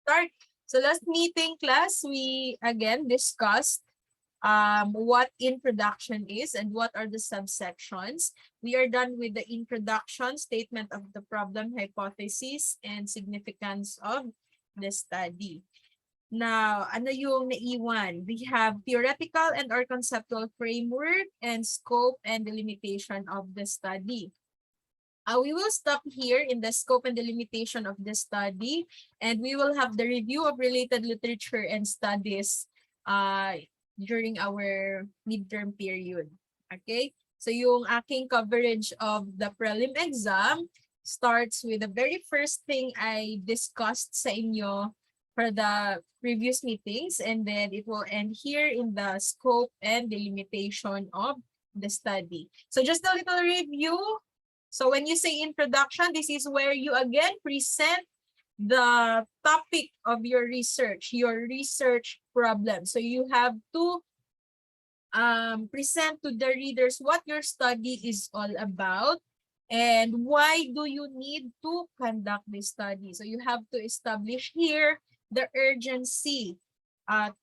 start. So last meeting class, we again discussed what introduction is and what are the subsections. We are done with the introduction, statement of the problem, hypothesis, and significance of the study. Now, ano yung naiwan? We have theoretical and or conceptual framework and scope and delimitation of the study. We will stop here in the scope and delimitation of the study, and we will have the review of related literature and studies during our midterm period. Okay? So yung aking coverage of the prelim exam starts with the very first thing I discussed sa inyo for the previous meetings, and then it will end here in the scope and delimitation of the study. So just a little review. So when you say introduction, this is where you again present the topic of your research problem. So you have to present to the readers what your study is all about and why do you need to conduct this study. So you have to establish here the urgency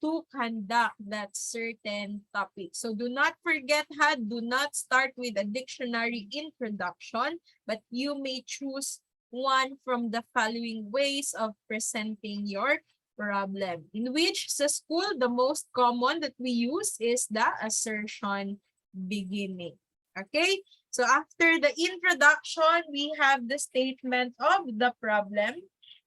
to conduct that certain topic. So do not forget, do not start with a dictionary introduction, but you may choose one from the following ways of presenting your problem, in which sa school, the most common that we use is the assertion beginning. Okay? So after the introduction, we have the statement of the problem.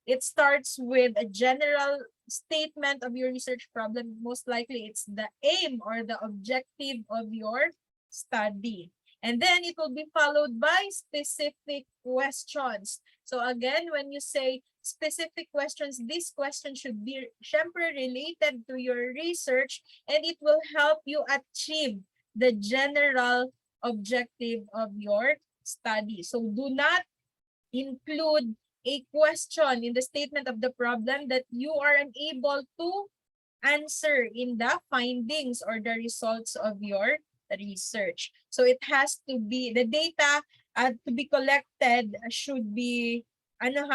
It starts with a general statement of your research problem. Most likely, it's the aim or the objective of your study. And then it will be followed by specific questions. So again, when you say specific questions, this question should be syempre related to your research and it will help you achieve the general objective of your study. So do not include a question in the statement of the problem that you are unable to answer in the findings or the results of your research. So it has to be, the data to be collected should be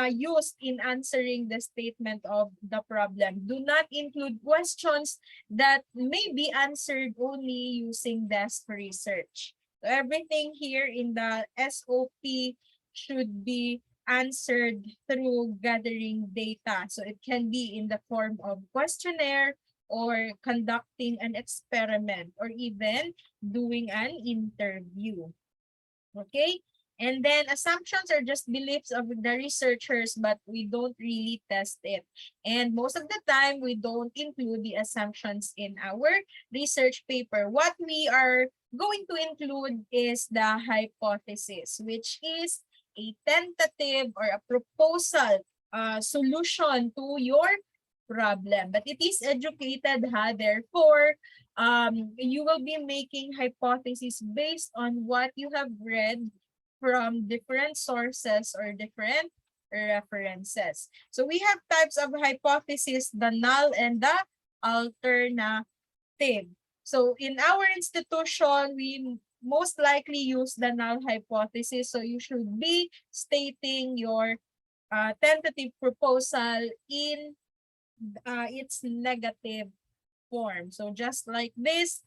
used in answering the statement of the problem. Do not include questions that may be answered only using desk research. So everything here in the SOP should be answered through gathering data. So it can be in the form of questionnaire or conducting an experiment or even doing an interview. Okay? And then assumptions are just beliefs of the researchers, but we don't really test it. And most of the time, we don't include the assumptions in our research paper. What we are going to include is the hypothesis, which is a tentative or a proposal solution to your problem. But it is educated, therefore, you will be making hypotheses based on what you have read from different sources or different references. So we have types of hypothesis, the null and the alternative. So in our institution, we most likely use the null hypothesis. So you should be stating your tentative proposal in its negative form. So just like this,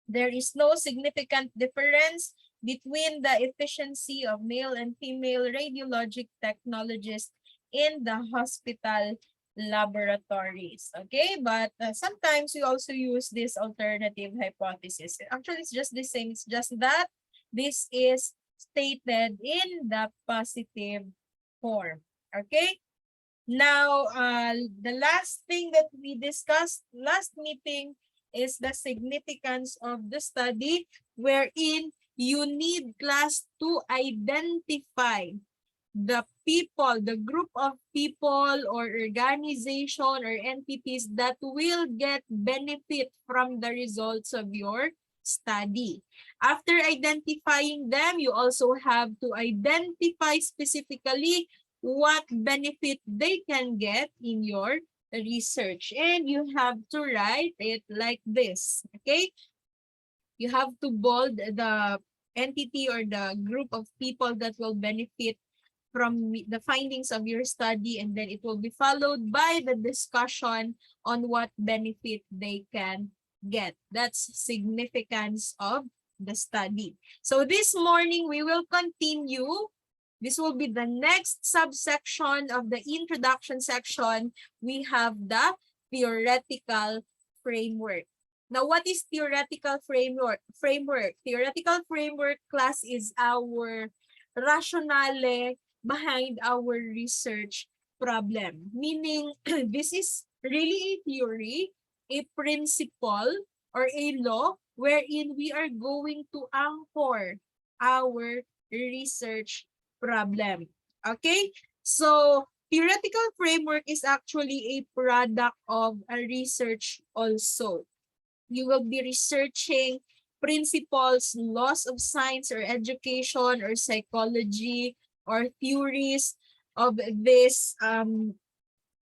there is no significant difference between the efficiency of male and female radiologic technologists in the hospital laboratories. Okay, but sometimes we also use this alternative hypothesis. Actually, it's just the same. It's just that this is stated in the positive form. Okay. Now, the last thing that we discussed last meeting is the significance of the study, wherein you need class to identify the people, the group of people or organization or entities that will get benefit from the results of your study. After identifying them, you also have to identify specifically what benefit they can get in your research. And you have to write it like this, okay? You have to bold the entity or the group of people that will benefit the findings of your study, and then it will be followed by the discussion on what benefit they can get. That's significance of the study. So this morning we will continue. This will be the next subsection of the introduction section. We have the theoretical framework. Now, what is theoretical framework? Theoretical framework, class, is our rationale behind our research problem. Meaning, this is really a theory, a principle, or a law wherein we are going to anchor our research problem. Okay? So, theoretical framework is actually a product of a research also. You will be researching principles, laws of science or education or psychology or theories of these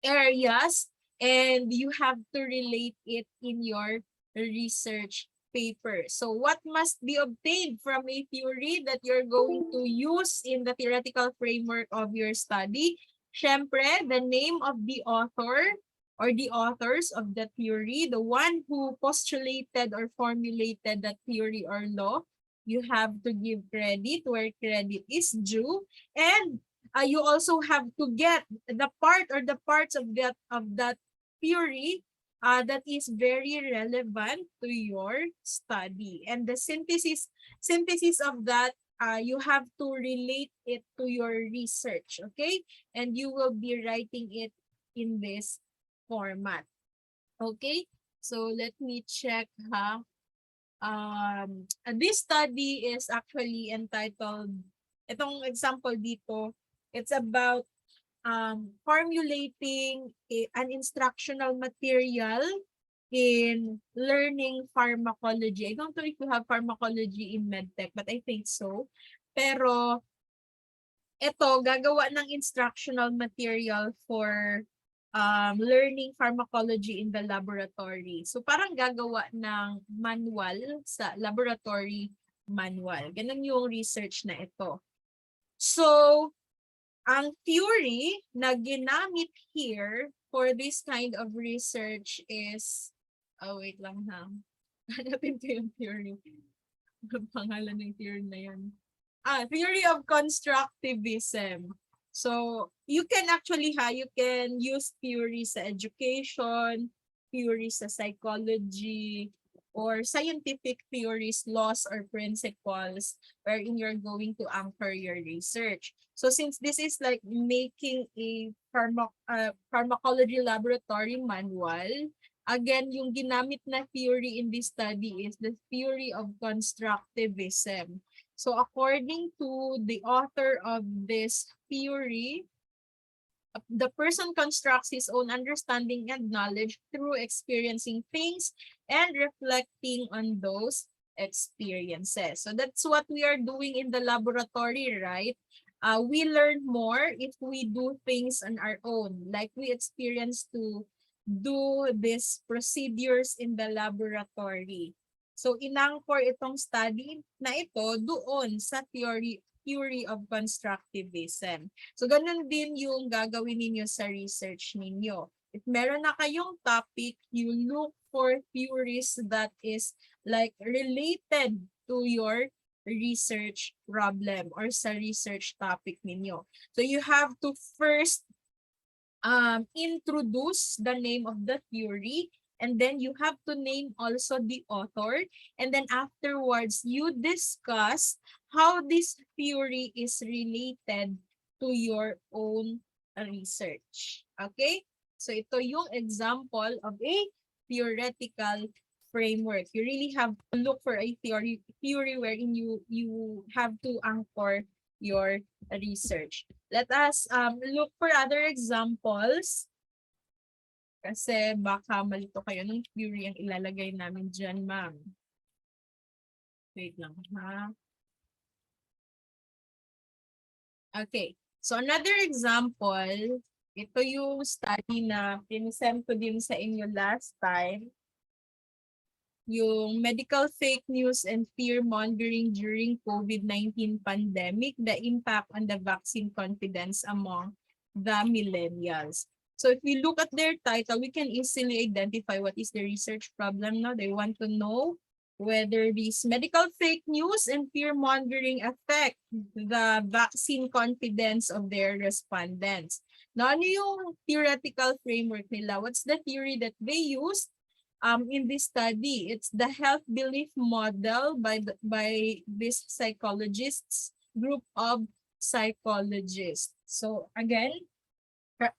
areas, and you have to relate it in your research paper. So what must be obtained from a theory that you're going to use in the theoretical framework of your study? Syempre, the name of the author or the authors of the theory, the one who postulated or formulated that theory or law. You have to give credit where credit is due, and you also have to get the part or the parts of that theory that is very relevant to your study. And the synthesis of that, you have to relate it to your research, okay? And you will be writing it in this format. Okay? So let me check ha. This study is actually entitled, itong example dito, it's about formulating an instructional material in learning pharmacology. I don't know if you have pharmacology in medtech, but I think so. Pero ito, gagawa ng instructional material for learning pharmacology in the laboratory. So parang gagawa ng manual sa laboratory manual. Ganun yung research na ito. So, ang theory na ginamit here for this kind of research is, wait lang ha. Hanapin ko yung theory. Pangalan ng theory na yan. Theory of constructivism. So, you can actually you can use theory sa education, theory sa psychology, or scientific theories, laws, or principles wherein you're going to anchor your research. So since this is like making a pharmacology laboratory manual, again, yung ginamit na theory in this study is the theory of constructivism. So according to the author of this theory, the person constructs his own understanding and knowledge through experiencing things and reflecting on those experiences. So that's what we are doing in the laboratory, right? We learn more if we do things on our own, like we experience to do these procedures in the laboratory. So inangkor itong study na ito doon sa theory of constructivism. So ganun din yung gagawin ninyo sa research ninyo. If meron na kayong topic, you look for theories that is like related to your research problem or sa research topic ninyo. So you have to first introduce the name of the theory, and then you have to name also the author, and then afterwards you discuss how this theory is related to your own research. Okay? So ito yung example of a theoretical framework. You really have to look for a theory wherein you have to anchor your research. Let us look for other examples. Kasi baka malito kayo ng theory ang ilalagay namin dyan, ma'am. Wait lang, ha? Okay. So another example, ito yung study na pinisend ko din sa inyo last time. yung medical fake news and fear-mongering during COVID-19 pandemic, the impact on the vaccine confidence among the millennials. So if we look at their title, we can easily identify what is the research problem now. They want to know whether these medical fake news and fear-mongering affect the vaccine confidence of their respondents. Now, ano yung theoretical framework nila? What's the theory that they use? In this study, it's the health belief model by this psychologists, group of psychologists. So again,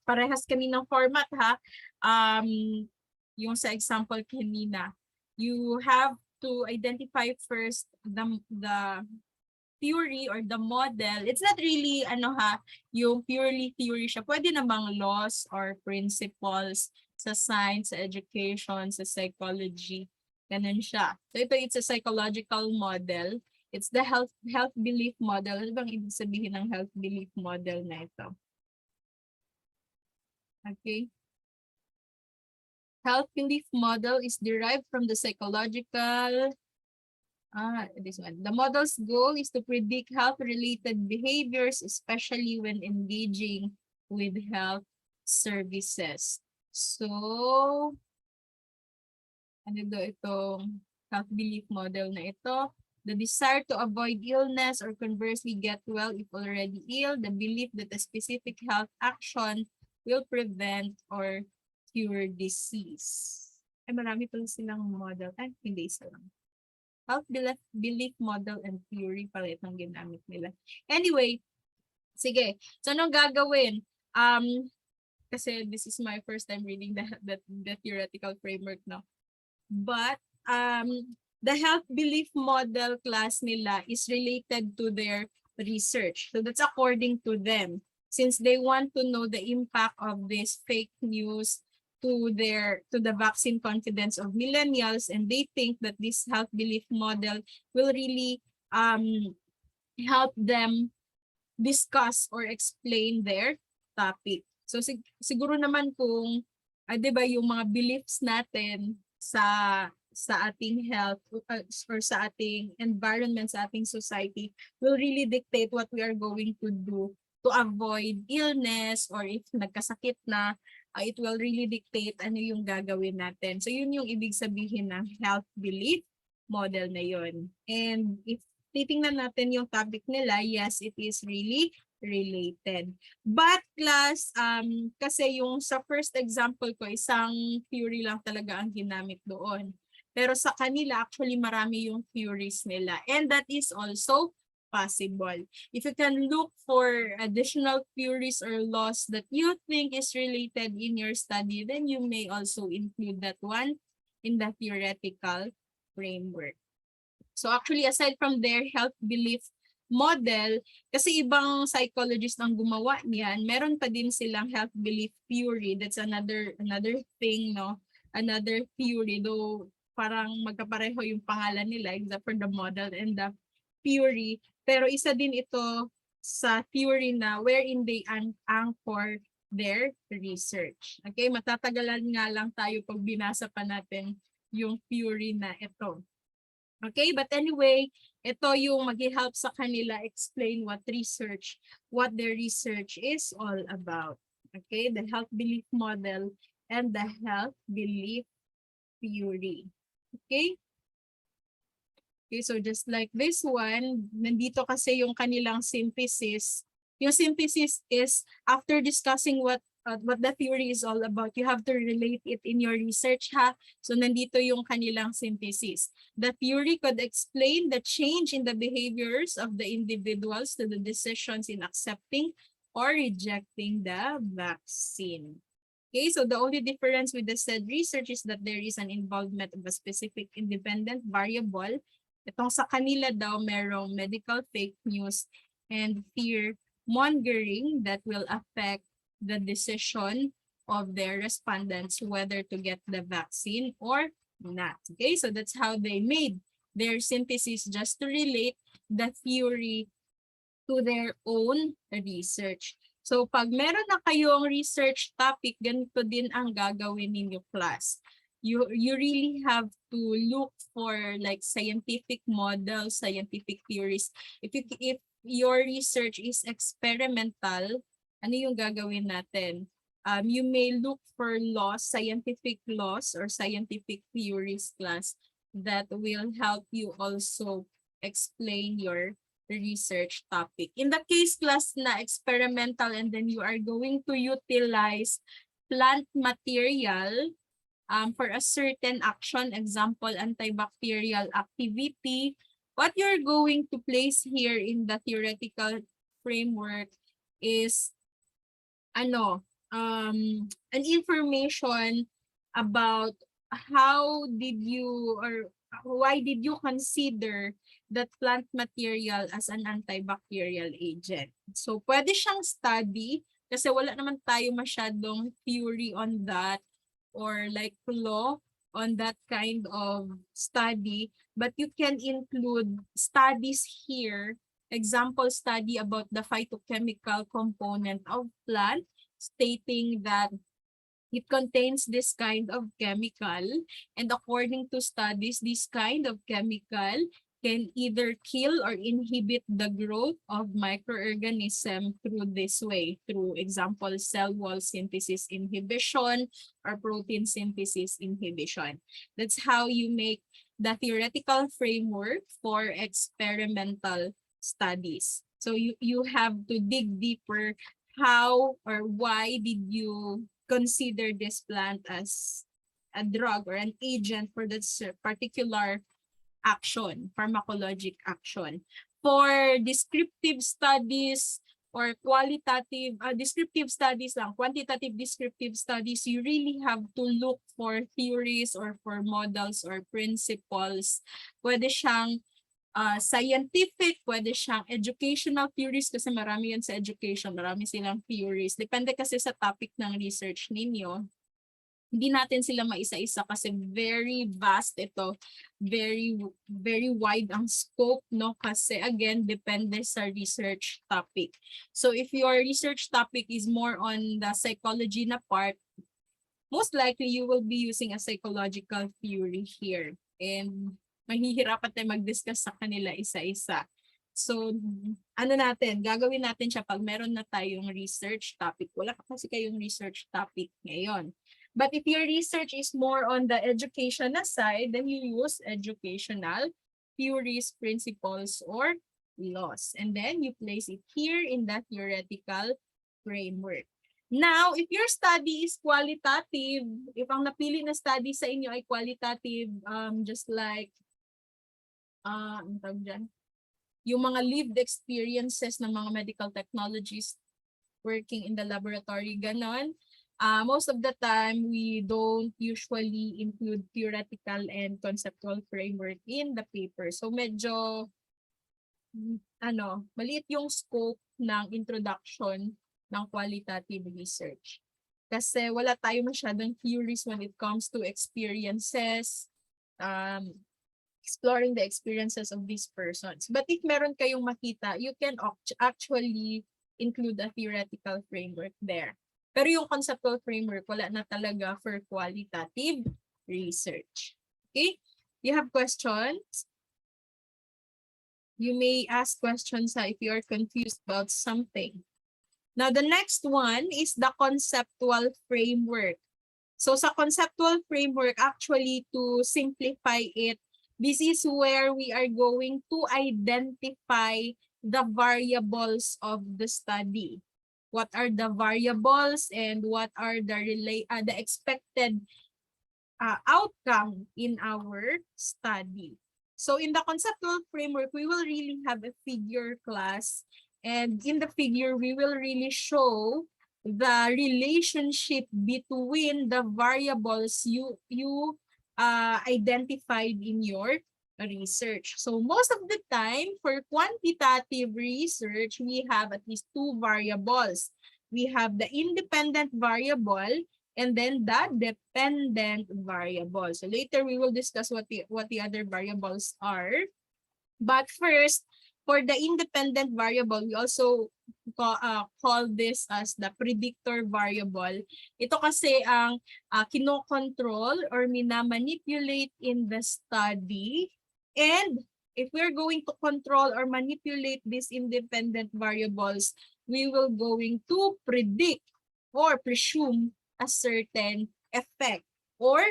parehas kami ng format ha. Yung sa example kanina, you have to identify first the theory or the model. It's not really yung purely theory siya. Pwede namang laws or principles sa science, sa education, sa psychology. Ganun siya. So it's a psychological model. It's the health belief model. Ano bang ibig sabihin ng health belief model na ito? Okay. Health belief model is derived from the psychological this one. The model's goal is to predict health-related behaviors, especially when engaging with health services. So, ano daw itong health belief model na ito? The desire to avoid illness or conversely get well if already ill, the belief that a specific health action will prevent or cure disease. Ay, marami pala silang model. Ay, hindi isa lang. Health belief model and theory pala itong ginamit nila. Anyway, sige. So, anong gagawin? Kasi this is my first time reading the theoretical framework, no? But, the health belief model class nila is related to their research. So, that's according to them. Since they want to know the impact of this fake news to the vaccine confidence of millennials, and they think that this health belief model will really help them discuss or explain their topic. So siguro naman kung 'di ba yung mga beliefs natin sa ating health or sa ating environment, sa ating society will really dictate what we are going to do to avoid illness, or if nagkasakit na, it will really dictate ano yung gagawin natin. So yun yung ibig sabihin ng health belief model na yun. And if titingnan natin yung topic nila, yes, it is really related. But class, kasi yung sa first example ko, isang theory lang talaga ang ginamit doon. Pero sa kanila, actually marami yung theories nila. And that is also possible. If you can look for additional theories or laws that you think is related in your study, then you may also include that one in the theoretical framework. So actually, aside from their health belief model, kasi ibang psychologist ang gumawa niyan, meron pa din silang health belief theory. That's another thing, no? Another theory, though parang magkapareho yung pangalan nila except for the model and the theory. Pero isa din ito sa theory na wherein they anchor their research. Okay, matatagalan nga lang tayo pag binasa pa natin yung theory na ito. Okay, but anyway, ito yung mag-help sa kanila explain what their research is all about. Okay, the health belief model and the health belief theory. Okay? Okay, so just like this one, nandito kasi yung kanilang synthesis. Yung synthesis is after discussing what the theory is all about, you have to relate it in your research, ha? So nandito yung kanilang synthesis. The theory could explain the change in the behaviors of the individuals to the decisions in accepting or rejecting the vaccine. Okay, so the only difference with the said research is that there is an involvement of a specific independent variable. Itong sa kanila daw merong medical fake news and fear mongering that will affect the decision of their respondents whether to get the vaccine or not. Okay, so that's how they made their synthesis, just to relate the theory to their own research. So pag meron na kayong research topic, ganito din ang gagawin ninyo class. you really have to look for like scientific models, scientific theories. If your research is experimental, ano yung gagawin natin? You may look for laws, scientific laws or scientific theories class that will help you also explain your research topic. In the case class na experimental and then you are going to utilize plant material for a certain action, example, antibacterial activity, what you're going to place here in the theoretical framework is an information about how did you or why did you consider that plant material as an antibacterial agent. So pwede siyang study kasi wala naman tayo masyadong theory on that or like law on that kind of study, but you can include studies here, example study about the phytochemical component of plant, stating that it contains this kind of chemical, and according to studies, this kind of chemical can either kill or inhibit the growth of microorganism through this way, through example, cell wall synthesis inhibition or protein synthesis inhibition. That's how you make the theoretical framework for experimental studies. So you have to dig deeper how or why did you consider this plant as a drug or an agent for this particular action, pharmacologic action. For descriptive studies or qualitative, descriptive studies lang, quantitative descriptive studies, you really have to look for theories or for models or principles. Pwede siyang scientific, pwede siyang educational theories kasi marami yan sa education, marami silang theories. Depende kasi sa topic ng research ninyo. Hindi natin sila maisa-isa kasi very vast ito, very wide ang scope, no? Kasi again, depende sa research topic. So if your research topic is more on the psychology na part, most likely you will be using a psychological theory here. And mahihirapan tayo mag-discuss sa kanila isa-isa. So, gagawin natin siya pag meron na tayong research topic. Wala kasi kayong research topic ngayon. But if your research is more on the education side, then you use educational theories, principles, or laws. And then you place it here in the theoretical framework. Now, if your study is qualitative, if ang napili na study sa inyo ay qualitative, just like, yung mga lived experiences ng mga medical technologists working in the laboratory, ganon. Most of the time, we don't usually include theoretical and conceptual framework in the paper. So medyo, maliit yung scope ng introduction ng qualitative research. Kasi wala tayo masyadong theories when it comes to experiences, exploring the experiences of these persons. But if meron kayong makita, you can actually include a theoretical framework there. Pero yung conceptual framework, wala na talaga for qualitative research. Okay? You have questions? You may ask questions if you are confused about something. Now, the next one is the conceptual framework. So sa conceptual framework, actually to simplify it, this is where we are going to identify the variables of the study. What are the variables and what are the expected outcome in our study. So in the conceptual framework, we will really have a figure class. And in the figure, we will really show the relationship between the variables you identified in your research. So most of the time, for quantitative research, we have at least two variables. We have the independent variable and then the dependent variable. So later we will discuss what the other variables are. But first, for the independent variable, we also call this as the predictor variable. Ito kasi ang kinokontrol or minamanipulate in the study. And if we're going to control or manipulate these independent variables, we will going to predict or presume a certain effect or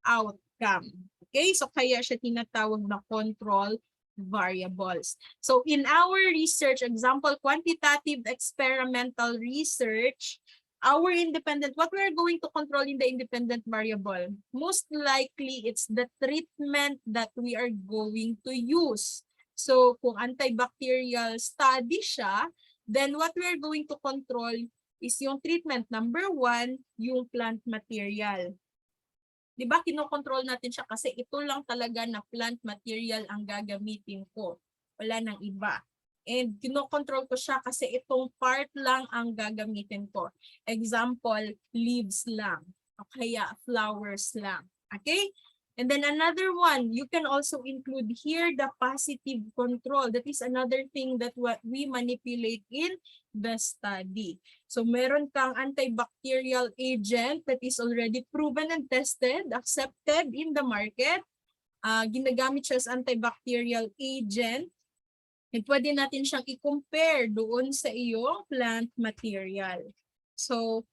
outcome. Okay, so kaya siya tinatawag na control variables. So in our research, example, quantitative experimental research, our independent, what we're going to control in the independent variable, most likely it's the treatment that we are going to use. So kung antibacterial study siya, then what we're going to control is yung treatment. Number 1, yung plant material. Diba, kinokontrol natin siya kasi ito lang talaga na plant material ang gagamitin ko. Wala nang iba. And kinokontrol ko siya kasi itong part lang ang gagamitin ko. Example, leaves lang. O kaya flowers lang. Okay? And then another one, you can also include here the positive control. That is another thing that what we manipulate in the study. So meron kang antibacterial agent that is already proven and tested, accepted in the market. Ginagamit siya as antibacterial agent. And pwede natin siyang i-compare doon sa iyong plant material. So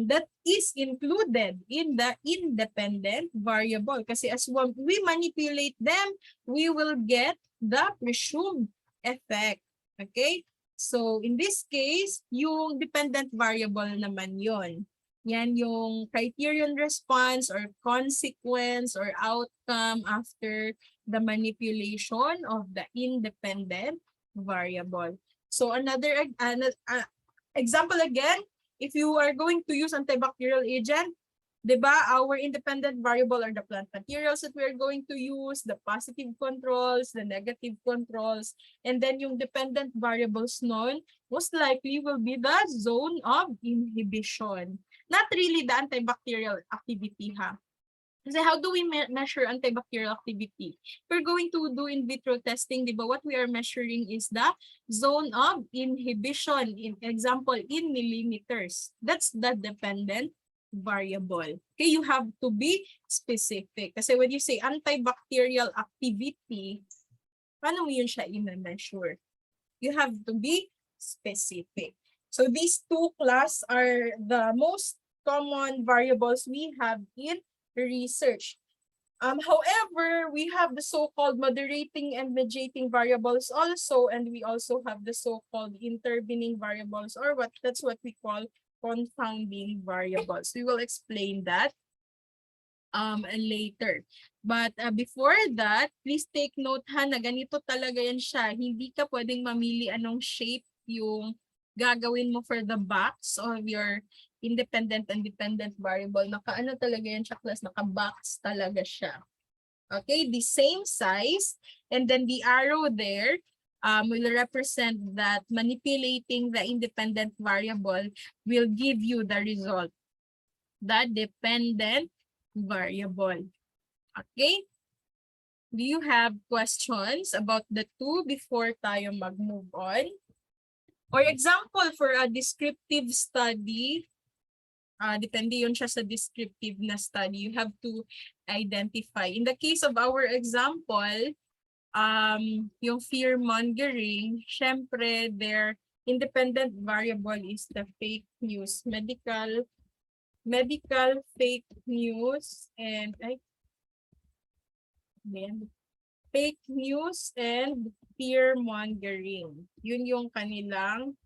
that is included in the independent variable. Kasi as we manipulate them, we will get the presumed effect. Okay? So in this case, yung dependent variable naman yon. Yan yung criterion response or consequence or outcome after the manipulation of the independent variable. So another example again, if you are going to use antibacterial agent, diba, our independent variable are the plant materials that we are going to use, the positive controls, the negative controls, and then yung dependent variables nun, most likely will be the zone of inhibition. Not really the antibacterial activity, ha? Kasi how do we measure antibacterial activity? We're going to do in vitro testing, di ba? What we are measuring is the zone of inhibition. In example, in millimeters. That's the dependent variable. Okay, you have to be specific. Kasi when you say antibacterial activity, paano mo yun siya i-measure? You have to be specific. So these two class are the most common variables we have in research. However, we have the so-called moderating and mediating variables also, and we also have the so-called intervening variables, or that's what we call confounding variables. We will explain that later. But before that, please take note ha, na ganito talaga yan siya. Hindi ka pwedeng mamili anong shape yung gagawin mo for the box of your independent and dependent variable. Naka-ano talaga yan siya, class? Naka-box talaga siya. Okay, the same size, and then the arrow there will represent that manipulating the independent variable will give you the result, the dependent variable. Okay? Do you have questions about the two before tayo mag-move on? For example, for a descriptive study, depende yun siya sa descriptive na study, you have to identify. In the case of our example, yung fear-mongering, syempre, their independent variable is the fake news, medical fake news, and fake news and fear-mongering. Yun yung kanilang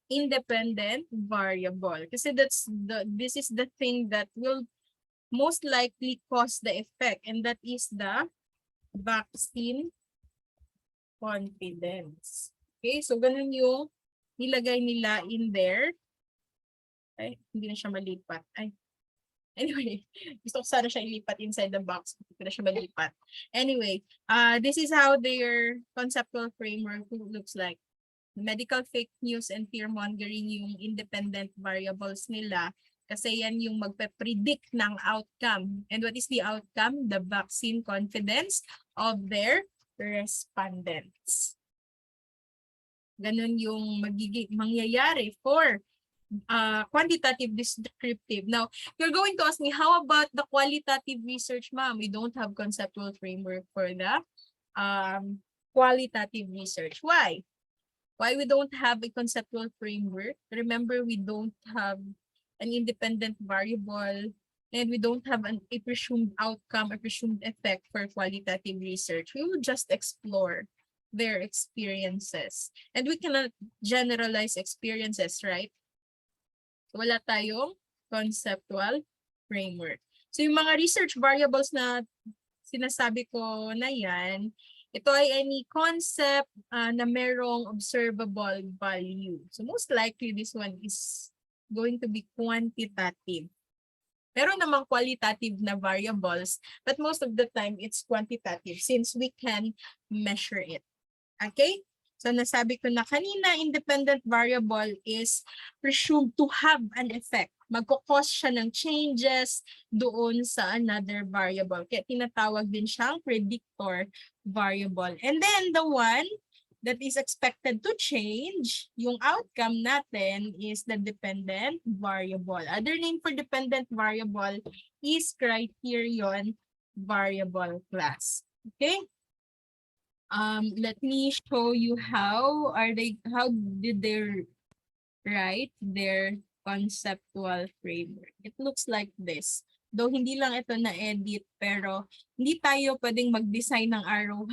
independent variable. Kasi this is the thing that will most likely cause the effect, and that is the vaccine confidence. Okay, so ganun yung nilagay nila in there. Ay, hindi na siya malipat. Ay. Anyway, gusto ko sana siya ilipat inside the box. Hindi na siya malipat. Anyway, this is how their conceptual framework looks like. Medical fake news and fear-mongering yung independent variables nila kasi yan yung magpe-predict ng outcome. And what is the outcome? The vaccine confidence of their respondents. Ganun yung mangyayari for quantitative descriptive. Now, you're going to ask me, how about the qualitative research, ma'am? We don't have conceptual framework for the qualitative research. Why? Why we don't have a conceptual framework? Remember, we don't have an independent variable and we don't have a presumed outcome, a presumed effect for qualitative research. We will just explore their experiences. And we cannot generalize experiences, right? Wala tayong conceptual framework. So yung mga research variables na sinasabi ko na yan, ito ay any concept na merong observable value. So most likely this one is going to be quantitative. Meron namang qualitative na variables, but most of the time it's quantitative since we can measure it. Okay? So nasabi ko na kanina, independent variable is presumed to have an effect. Magkukause siya ng changes doon sa another variable. Kaya tinatawag din siyang predictor variable. And then the one that is expected to change, yung outcome natin is the dependent variable. Other name for dependent variable is criterion variable class. Okay? Let me show you how did they write their conceptual framework. It looks like this. Though hindi lang ito na-edit, pero hindi tayo pwedeng mag-design ng arrow.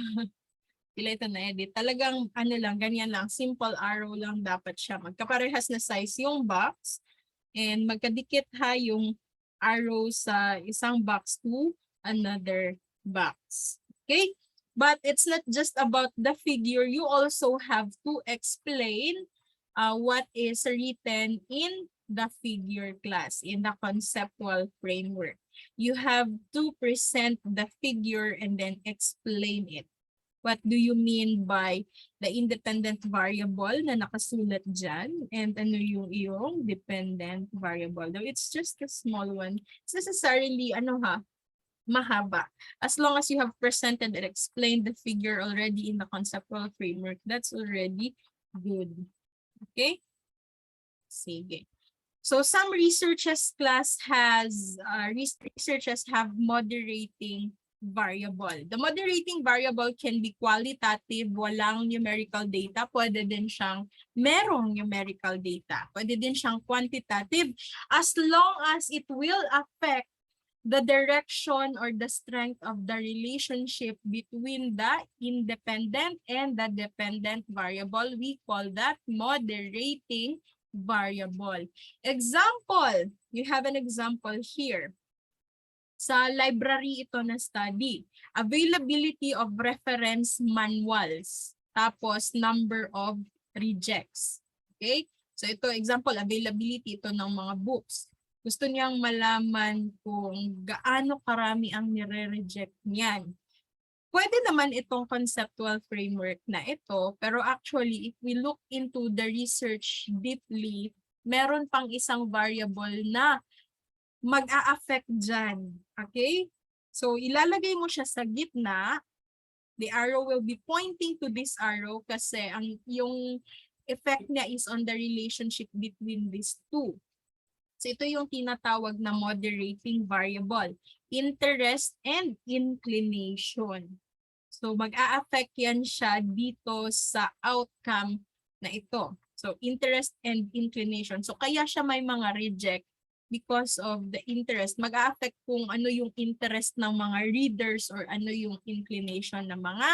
Pila ito na-edit. Talagang ano lang, ganyan lang. Simple arrow lang dapat siya. Magkaparehas na size yung box. And magkadikit ha yung arrow sa isang box to another box. Okay? But it's not just about the figure. You also have to explain what is written in the figure class, in the conceptual framework. You have to present the figure and then explain it. What do you mean by the independent variable na nakasulat dyan? And ano yung iyong dependent variable? Though it's just a small one. It's necessarily, mahaba. As long as you have presented and explained the figure already in the conceptual framework, that's already good. Okay? Sige. So some researchers have moderating variable. The moderating variable can be qualitative, walang numerical data. Pwede din siyang merong numerical data. Pwede din siyang quantitative as long as it will affect the direction or the strength of the relationship between the independent and the dependent variable. We call that moderating variable. Example, you have an example here. Sa library ito na study. Availability of reference manuals. Tapos number of rejects. Okay? So ito example, availability ito ng mga books. Gusto niyang malaman kung gaano karami ang nire-reject niyan. Pwede naman itong conceptual framework na ito, pero actually if we look into the research deeply, meron pang isang variable na mag-a-affect dyan. Okay? So, ilalagay mo siya sa gitna. The arrow will be pointing to this arrow kasi yung effect niya is on the relationship between these two. So, ito yung tinatawag na moderating variable. Interest and inclination. So, mag-a-affect yan siya dito sa outcome na ito. So, interest and inclination. So, kaya siya may mga reject because of the interest. Mag-a-affect kung ano yung interest ng mga readers or ano yung inclination ng mga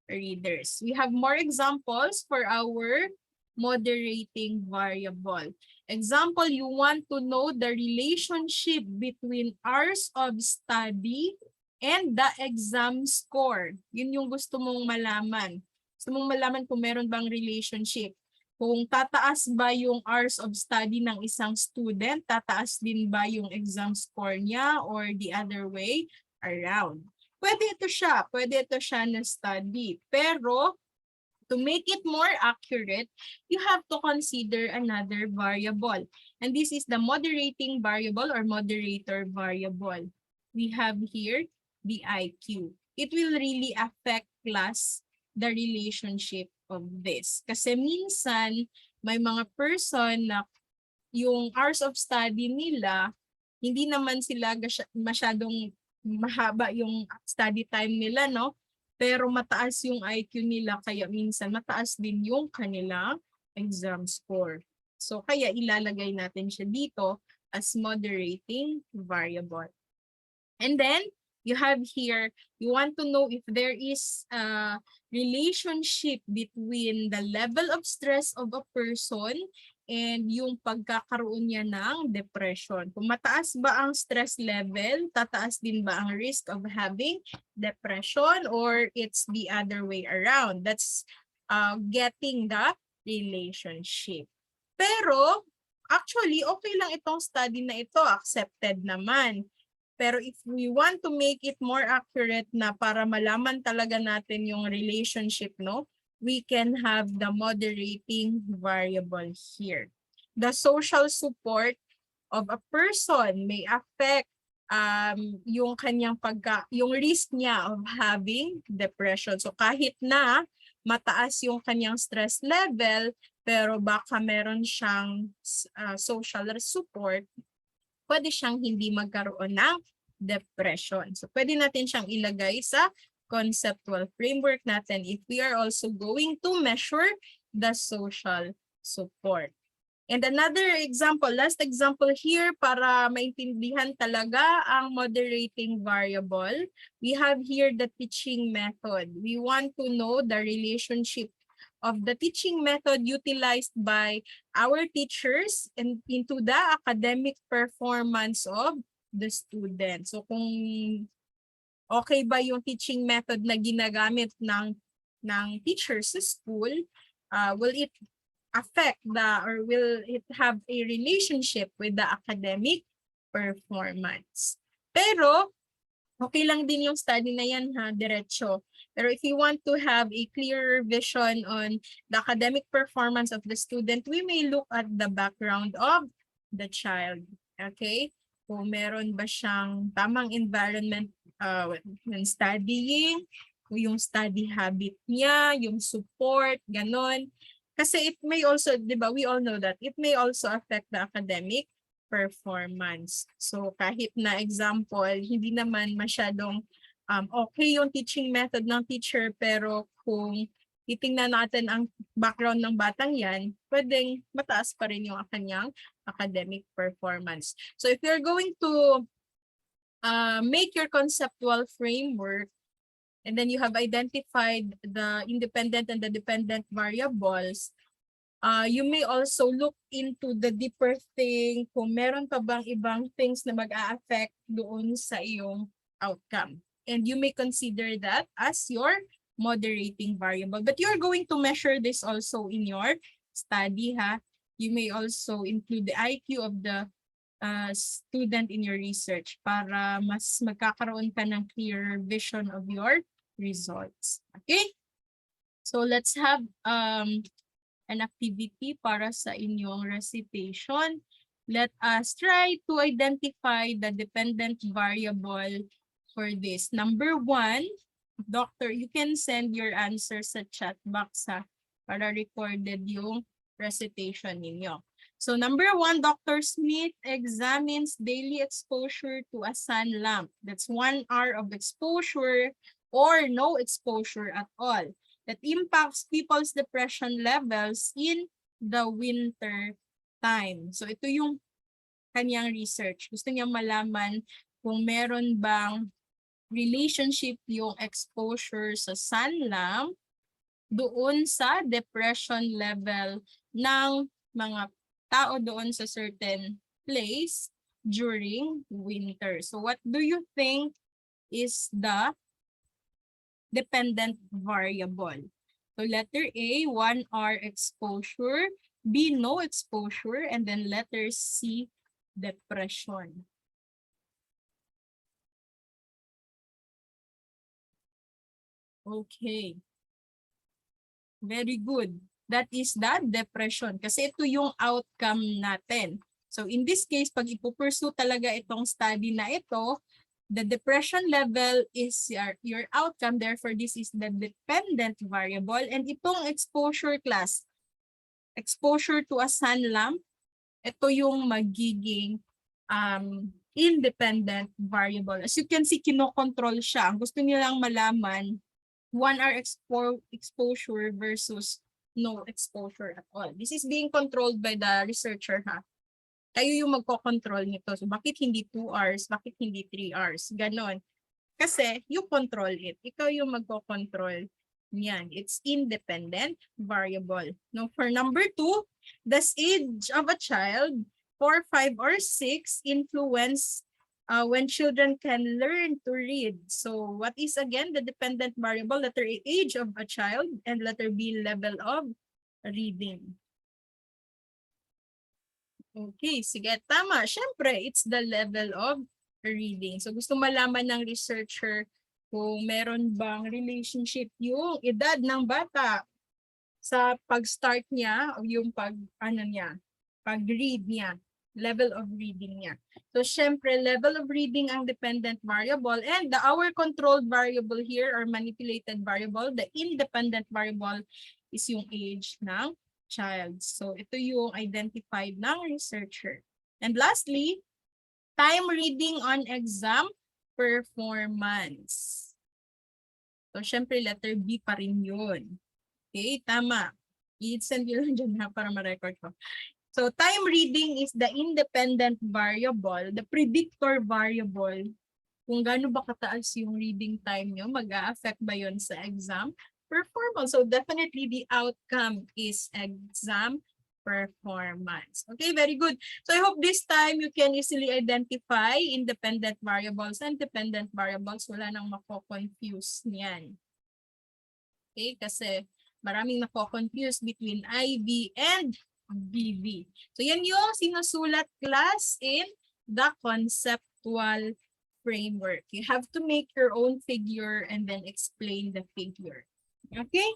readers. We have more examples for our moderating variable. Example, you want to know the relationship between hours of study and the exam score. Yun yung gusto mong malaman. Gusto mong malaman kung meron bang relationship. Kung tataas ba yung hours of study ng isang student, tataas din ba yung exam score niya or the other way around. Pwede ito siya na study. Pero to make it more accurate, you have to consider another variable. And this is the moderating variable or moderator variable. We have here the IQ. It will really affect class the relationship of this. Kasi minsan, may mga person na yung hours of study nila, hindi naman sila masyadong mahaba yung study time nila, no? Pero mataas yung IQ nila, kaya minsan mataas din yung kanilang exam score. So kaya ilalagay natin siya dito as moderating variable. And then, you have here, you want to know if there is a relationship between the level of stress of a person and yung pagkakaroon niya ng depression. Kung mataas ba ang stress level, tataas din ba ang risk of having depression, or it's the other way around? That's getting the relationship. Pero, actually, okay lang itong study na ito, accepted naman. Pero if we want to make it more accurate na para malaman talaga natin yung relationship, no, we can have the moderating variable here. The social support of a person may affect yung kanyang yung risk niya of having depression. So kahit na mataas yung kanyang stress level, pero baka meron siyang social support, pwede siyang hindi magkaroon ng depression. So, pwede natin siyang ilagay sa conceptual framework natin if we are also going to measure the social support. And another example, last example here para maintindihan talaga ang moderating variable. We have here the teaching method. We want to know the relationship of the teaching method utilized by our teachers and into the academic performance of the student. So kung okay ba yung teaching method na ginagamit ng teachers sa school, will it affect or will it have a relationship with the academic performance? Pero okay lang din yung study na yan, ha, diretso. Pero if you want to have a clearer vision on the academic performance of the student, we may look at the background of the child. Okay? Kung meron ba siyang tamang environment when studying, yung study habit niya, yung support, ganon. Kasi it may also, di ba, we all know that, it may also affect the academic performance. So kahit na example, hindi naman masyadong okay yung teaching method ng teacher, pero kung titingnan natin ang background ng batang yan, pwedeng mataas pa rin yung kanyang academic performance. So if you're going to make your conceptual framework, and then you have identified the independent and the dependent variables, you may also look into the deeper thing kung meron pa bang ibang things na mag-a-affect doon sa iyong outcome. And you may consider that as your moderating variable. But you're going to measure this also in your study, ha? You may also include the IQ of the student in your research para mas magkakaroon ka ng clear vision of your results. Okay? So let's have an activity para sa inyong recitation. Let us try to identify the dependent variable for this. Number 1, Doctor, you can send your answers sa chat box, ha, para recorded yung recitation ninyo. So number 1, Dr. Smith examines daily exposure to a sun lamp. That's 1 hour of exposure or no exposure at all. That impacts people's depression levels in the winter time. So ito yung kanyang research. Gusto niya malaman kung meron bang relationship yung exposure sa sun lamp doon sa depression level ng mga tao doon sa certain place during winter. So what do you think is the dependent variable? So letter A, 1 hour exposure, B, no exposure, and then letter C, depression. Okay. Very good. That is the depression. Kasi ito yung outcome natin. So in this case, pag ipupursue talaga itong study na ito, The depression level is your outcome. Therefore, this is the dependent variable. And itong exposure class, exposure to a sun lamp, ito yung magiging independent variable. As you can see, kinokontrol siya. Ang gusto nilang malaman, 1 hour exposure versus no exposure at all. This is being controlled by the researcher, ha? Kayo yung magko-control nito. So, bakit hindi 2 hours? Bakit hindi 3 hours? Ganon. Kasi, you control it. Ikaw yung magko-control niyan. It's independent variable. Now, for number 2, does age of a child 4, 5, or 6 influence when children can learn to read? So, what is again the dependent variable? Letter A, age of a child, and letter B, level of reading. Okay, sige, tama. Siyempre, it's the level of reading. So, gusto malaman ng researcher kung meron bang relationship yung edad ng bata sa pag-start niya o yung pag-read niya, level of reading niya. So, syempre, level of reading ang dependent variable, and the our controlled variable here or manipulated variable, the independent variable is yung age ng child. So, ito yung identified ng researcher. And lastly, time reading on exam performance. So, syempre, letter B pa rin yun. Okay, tama. I-send nyo lang dyan ha para ma-record ko. So, time reading is the independent variable, the predictor variable. Kung gaano ba kataas yung reading time nyo, mag-a-affect ba yun sa exam performance? So, definitely the outcome is exam performance. Okay, very good. So, I hope this time you can easily identify independent variables and dependent variables. Wala nang mako-confuse niyan. Okay, kasi maraming nako-confuse between IB and BV. So, yan yung sinusulat class in the conceptual framework. You have to make your own figure and then explain the figure. Okay?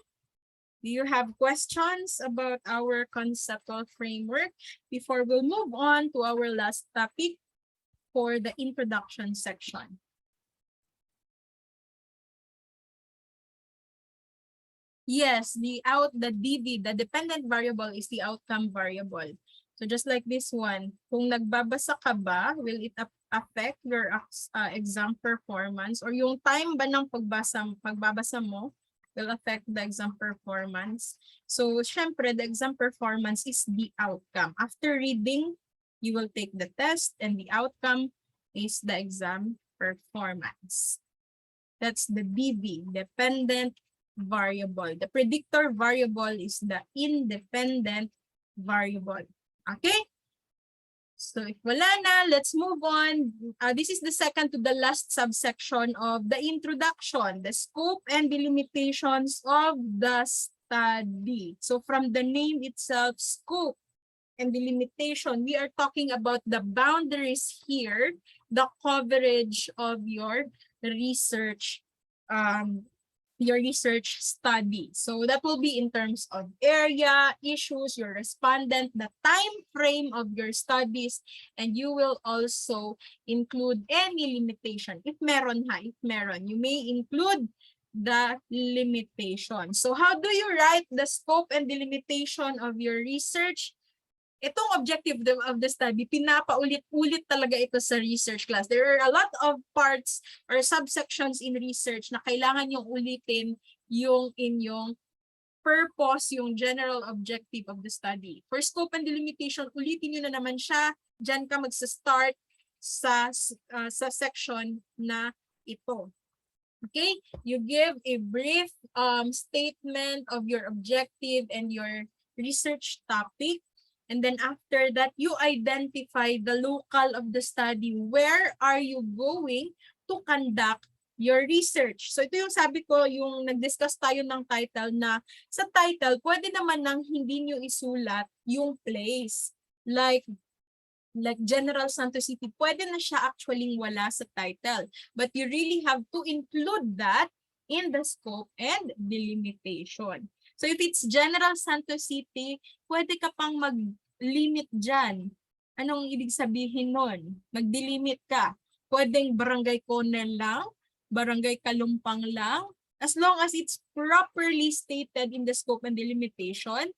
Do you have questions about our conceptual framework before we'll move on to our last topic for the introduction section? Yes, the DV, the dependent variable is the outcome variable. So just like this one, kung nagbabasa ka ba, will it affect your exam performance, or yung time ba ng pagbabasa mo will affect the exam performance? So syempre, the exam performance is the outcome. After reading, you will take the test, and the outcome is the exam performance. That's the DV, dependent variable. The predictor variable is the independent variable. Okay? So if wala na, let's move on. This is the second to the last subsection of the introduction, the scope and the limitations of the study. So from the name itself, scope and the limitation, we are talking about the boundaries here, the coverage of your research study. So that will be in terms of area, issues, your respondent, the time frame of your studies, and you will also include any limitation. If meron, you may include the limitation. So how do you write the scope and the limitation of your research? Itong objective of the study, pinapaulit-ulit talaga ito sa research class. There are a lot of parts or subsections in research na kailangan yung ulitin yung inyong purpose, yung general objective of the study. For scope and delimitation, ulitin nyo na naman siya. Diyan ka magsa-start sa section na ito. Okay? You give a brief statement of your objective and your research topic. And then after that, you identify the local of the study. Where are you going to conduct your research? So ito yung sabi ko, yung nag-discuss tayo ng title na sa title, pwede naman nang hindi nyo isulat yung place. Like General Santos City, pwede na siya actually wala sa title. But you really have to include that in the scope and delimitation. So if it's General Santos City, pwede ka pang mag-limit dyan. Anong ibig sabihin nun? Mag-delimit ka. pwedeng barangay Conel lang, barangay Kalumpang lang, as long as it's properly stated in the scope and delimitation,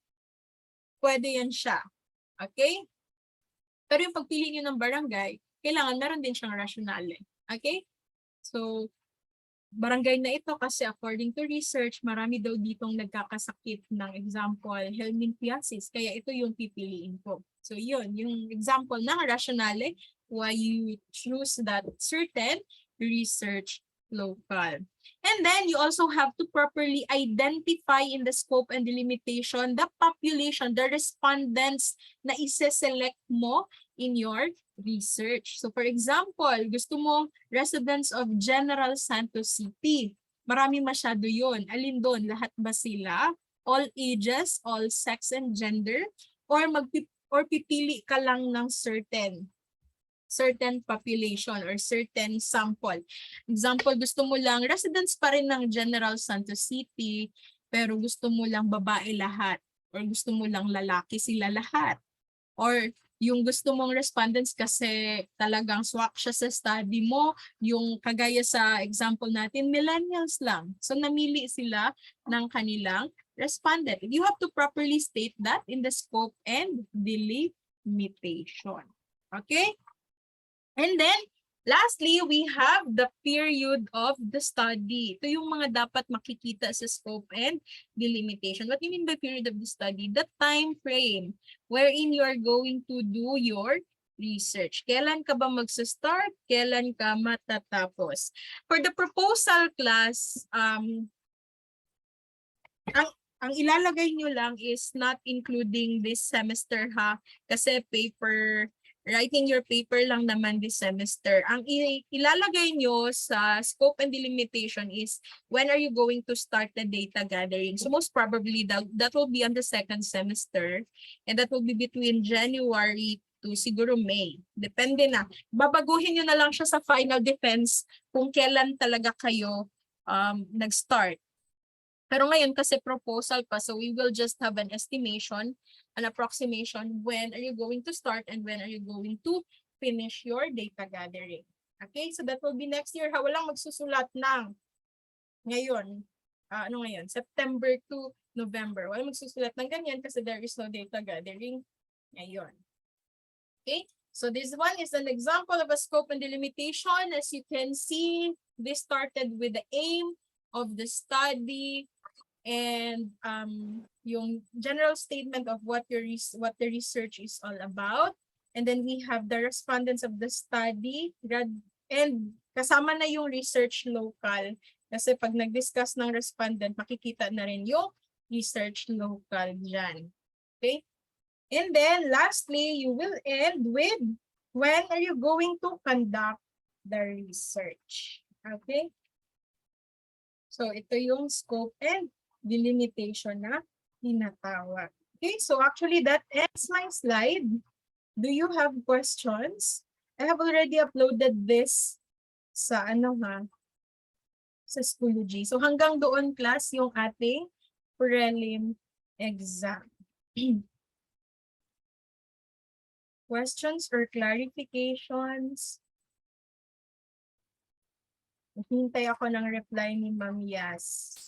pwede yan siya. Okay? Pero yung pagpili nyo ng barangay, kailangan meron din siyang rationale. Okay? So, barangay na ito kasi according to research, marami daw ditong nagkakasakit ng example, helminthiasis. Kaya ito yung pipiliin ko. So yun, yung example ng rationale, why you choose that certain research local. And then you also have to properly identify in the scope and delimitation the population, the respondents na ise-select mo in your research. So for example, gusto mo residents of General Santos City. Marami masyado yun. Alin doon? Lahat ba sila? All ages, all sex and gender? Or pipili ka lang ng certain population or certain sample. Example, gusto mo lang residents pa rin ng General Santos City, pero gusto mo lang babae lahat or gusto mo lang lalaki sila lahat. Or yung gusto mong respondents kasi talagang swak siya sa study mo, yung kagaya sa example natin, millennials lang. So namili sila ng kanilang respondent. You have to properly state that in the scope and delimitation. Okay? And then, lastly, we have the period of the study. Ito yung mga dapat makikita sa scope and delimitation. What do you mean by period of the study? The time frame wherein you are going to do your research. Kailan ka ba magsa-start? Kailan ka matatapos? For the proposal class, ang ilalagay nyo lang is not including this semester ha. Kasi writing your paper lang naman this semester. Ang ilalagay nyo sa scope and delimitation is when are you going to start the data gathering. So most probably that will be on the second semester and that will be between January to siguro May. Depende na. Babaguhin nyo na lang siya sa final defense kung kailan talaga kayo nag-start. Pero ngayon kasi proposal pa, so we will just have an estimation, an approximation when are you going to start and when are you going to finish your data gathering. Okay, so that will be next year. Walang magsusulat ng ngayon, September to November. Walang magsusulat ng ganyan kasi there is no data gathering ngayon. Okay, so this one is an example of a scope and delimitation. As you can see, this started with the aim of the study, and yung general statement of what the research is all about. And then we have the respondents of the study, and kasama na yung research local. Kasi pag nag-discuss ng respondent, makikita na rin yung research local dyan. Okay? And then lastly, you will end with when are you going to conduct the research. Okay? So ito yung scope and delimitation na tinatawag. Okay, so actually that ends my slide. Do you have questions? I have already uploaded this sa sa Schoology. So hanggang doon class yung ating prelim exam. Questions or clarifications? Hintay ako ng reply ni Ma'am Yas.